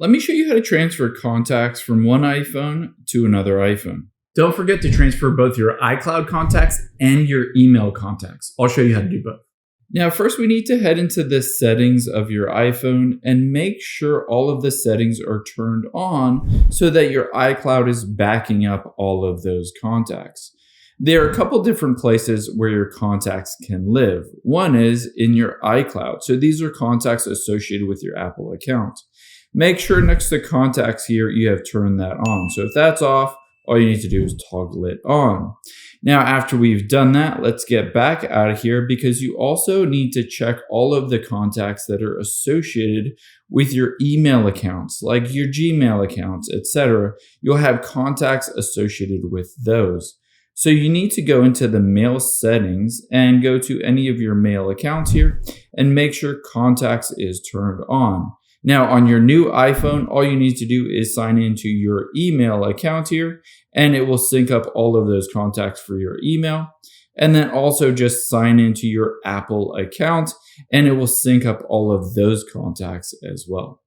Let me show you how to transfer contacts from one iPhone to another iPhone. Don't forget to transfer both your iCloud contacts and your email contacts. I'll show you how to do both. Now, first we need to head into the settings of your iPhone and make sure all of the settings are turned on so that your iCloud is backing up all of those contacts. There are a couple different places where your contacts can live. One is in your iCloud. So these are contacts associated with your Apple account. Make sure next to contacts here, you have turned that on. So if that's off, all you need to do is toggle it on. Now, after we've done that, let's get back out of here because you also need to check all of the contacts that are associated with your email accounts, like your Gmail accounts, etc. You'll have contacts associated with those. So you need to go into the mail settings and go to any of your mail accounts here and make sure contacts is turned on. Now, on your new iPhone, all you need to do is sign into your email account here, and it will sync up all of those contacts for your email. And then also just sign into your Apple account, and it will sync up all of those contacts as well.